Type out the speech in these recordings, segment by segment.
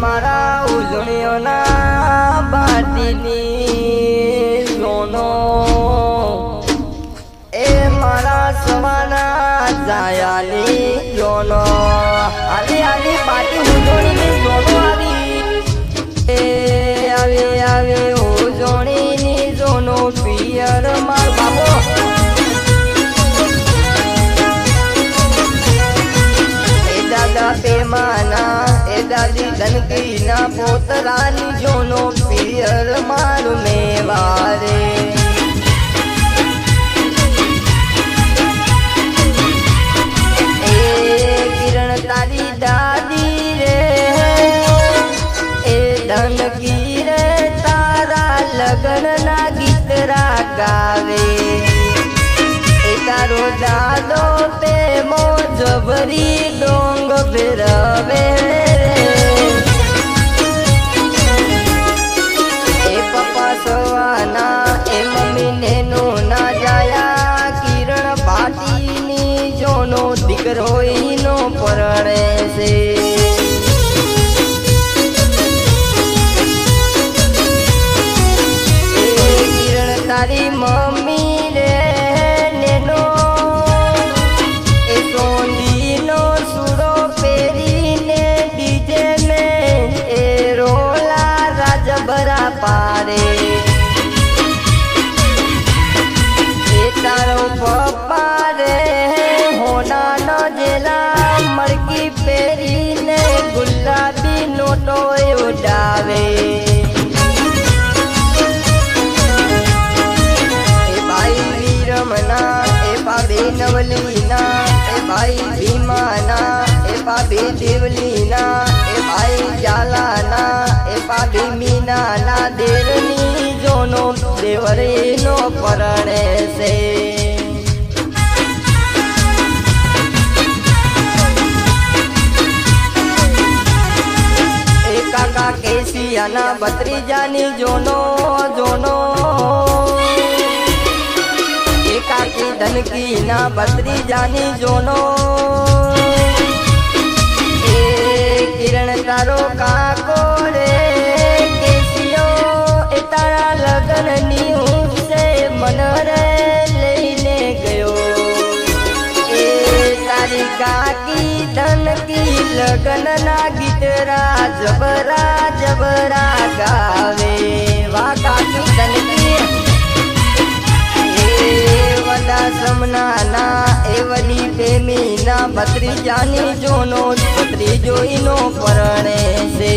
મારા ઉજળીઓના બાટીની સોનો એ મારા સવાના જાયાની જોનો આલી આલી બાટી ઉજળીની જોનો આવી એ આવી આવી ઉજળીની જોનો પિયર માર બાબો પેમાના એ દાદી ધનકી ના પોતરાની જોનો પિયર મારું મેવારે એ કિરણ તારી દાદી રે એ ધનકી રે તારા લગ્ન ના ગીત ગાવે એ તારો દાદો પેમો જબરી ડોંગ ફેરવે એ પપ્પા સવાના એ મમ્મી નેનો ના જાયા કિરણ બાટીની જોનો દીકરો ઈનો પરણે છે એ કિરણ તારી મમ્મી રે નેનો પારે એ તારો પપ્પા રે હોના નો જેલા મરકી પહેરીને ગુલાબી નોટો ઉડાવે એ ભાઈ વીરમના એ ભાભી નવલીના એ ભાઈ ભીમાના એ ભાભી દેવલીના એ ભાઈ જાલાના એ ભાભી મીનાના દેરની જોનો દેવરીનો પરણે છે એ કાકા કેસિયાના ભત્રીજાની જોનો જોનો એ કાકી ધનકીના ભત્રીજાની જોનો એ કિરણ તારો કાકો રે તારા લગનની ઊંચે મન રે લઈને ગયો એ તારી કાકી ધનકી લગનના ગીતરા જબરા જબરા ગાવે વા કાકી ધનકી એ વડા સમનાના એ વડી પ્રેમીના ભત્રીજાની જોનો ભત્રીજોઈનો પરણે છે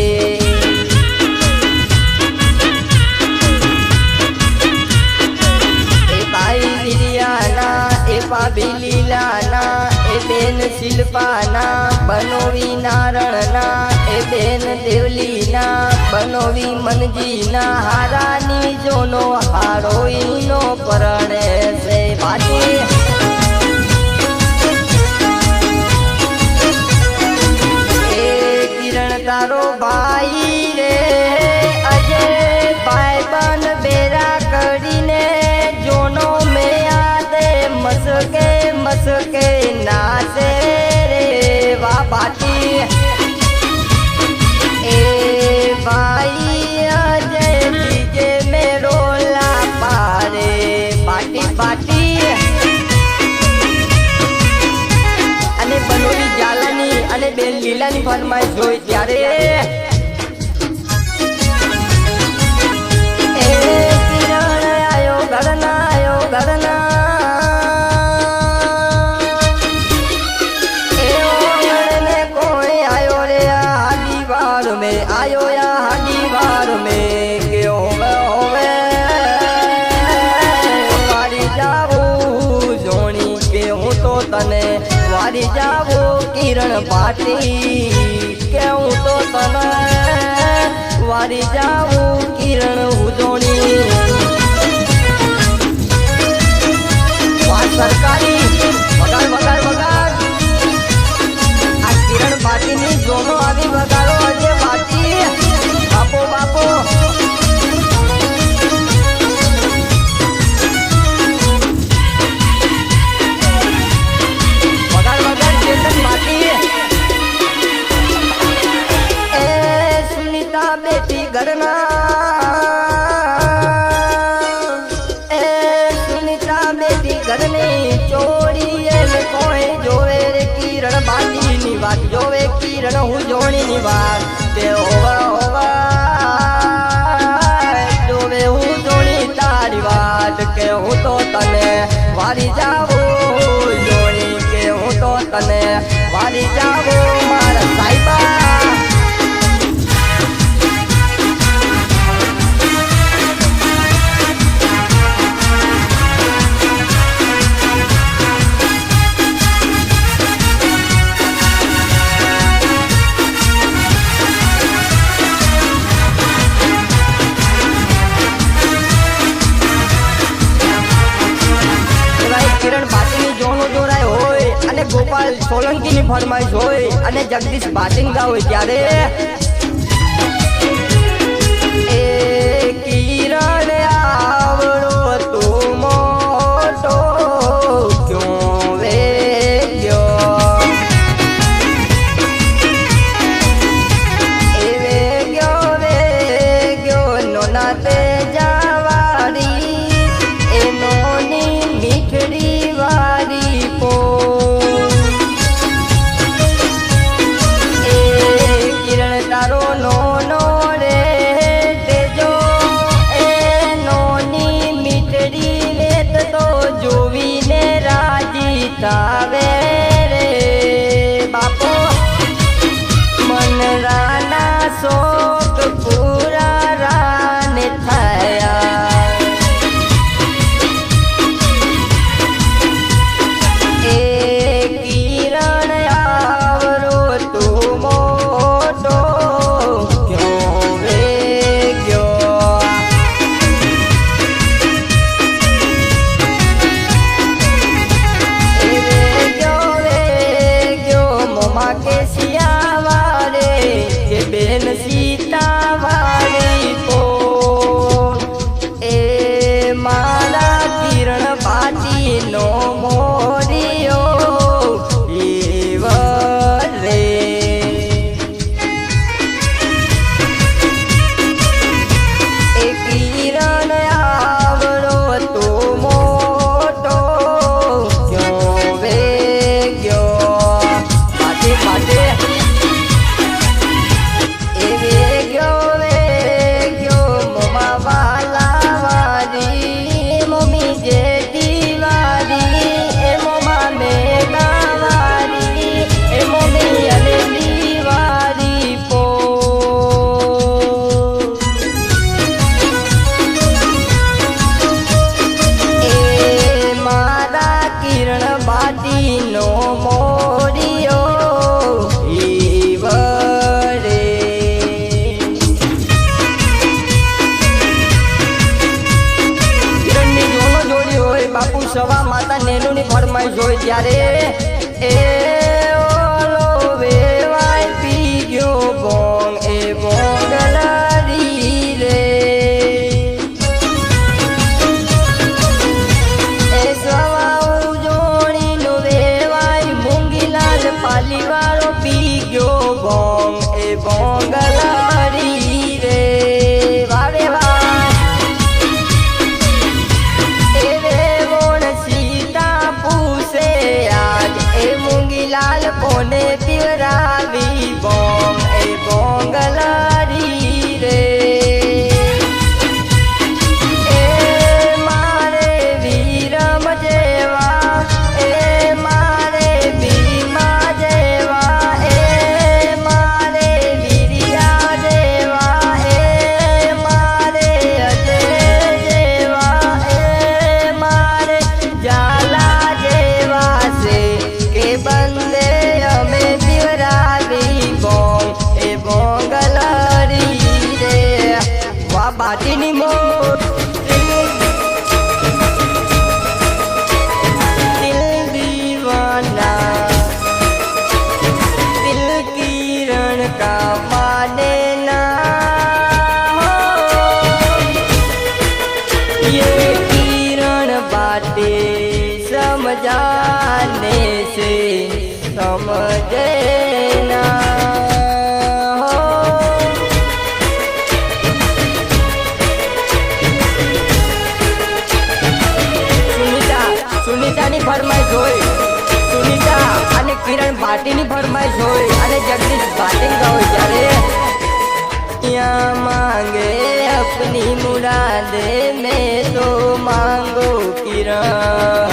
એ ભાભી લીલાના એ બેન શિલ્પાના બનોવી નારણના એ બેન દેવલીના બનોવી મનજીના હારાની જોનો હારોઈનો પરણે છે બાટી એ કિરણ તારો ભાઈ રે અજય ભાઈ બન બેરા કરીને જોનો મસકે મસકે નાચે રે વા બાટી એ ભાઈ અજય બીજે મેરો લા પારે બાટી બાટી અને બનોરી જાલાની અને બેન લીલાની ફરમાઈશ જોઈ ત્યારે એ કિરણ આયો ઘરના आयो या हाडी बार में क्यों होवे वारी जावो जोनी के हूँ तो तने वारी जावो किरण बाटी के हूँ तो तने वारी जावो किरण जोनी सरकारी वगाड़ वगाड़ वगाड़ आ किरण बाटी नी जोनो आवी वगाड़ो अजे बाटी बापो बापो वगाड़ वगाड़ चेतन बाटी વાત જોવે કિરણ હું જોણીની વાત કે ઓવા જોવે હું જોણી તારી વાત કે હું તો તને વારી જાવું જોણી કે હું તો તને વારી જાવું મારા સાહેબા ગોપાલ સોલંકી ની ફરમાઈશ હોય અને જગદીશ બાસિંગા હોય ત્યારે એ કિરણ આવડો તું મોટો ક્યો વે ગયો એ વે ગયો નો નાતે જવારી એ નોની મીઠડી વારી પો તાવે રે બાપો મન રાના શોક પૂરા રાને થયા એ કિરણ આવરો તું મોટો ક્યો વે ગયો के सियावारे के बेन सीतावारी को ए मारा किरण बाटी नो मोरियो रे ए किरण आवरो तो मोटो क्यों वे गयो पाटे वे गयो मोमा वाला वारी मम्मी जेठी वारी ए मोमा मेगा वारी ए मम्मी अलेली वारी पो ए मारा किरण बाटी नो मोरियो બાપુ સવા માતા નેનુ ની ફરમાઈશ હોય ત્યારે એ ઓલો વેવાય પી ગયો બોંગ એ બોંગલારી રે એ સવા ઉજોણી નો વેવાય મૂંગીલાલ પાલી વાળો પી ગયો બોંગ એ બોંગલારી રે વારે વા लाल कोने पिवरावी बोंग ए बोंगलारी रे ए मारे वीरम जेवा ए मारे भीमा जेवा ए मारे वीरिया जेवा ए मारे अजय जेवा ए मारे जाला जेवा से के बंदे हमें दिवरावी बोंग ए बोंगलारी रे वा बाटीनी मोर दिल दीवाना दिल किरण का माने ना ये किरण बाटे समझाने से समझे ना हो સુનિતા ની ફરમાઈશ હોય સુનિતા અને કિરણ ભાટીની ફરમાઈશ અવિનાશ હોય અને જગદીશ પાટીલ હોય ત્યારે यहाँ मांगे अपनी मुरादे में तो मांगो किरण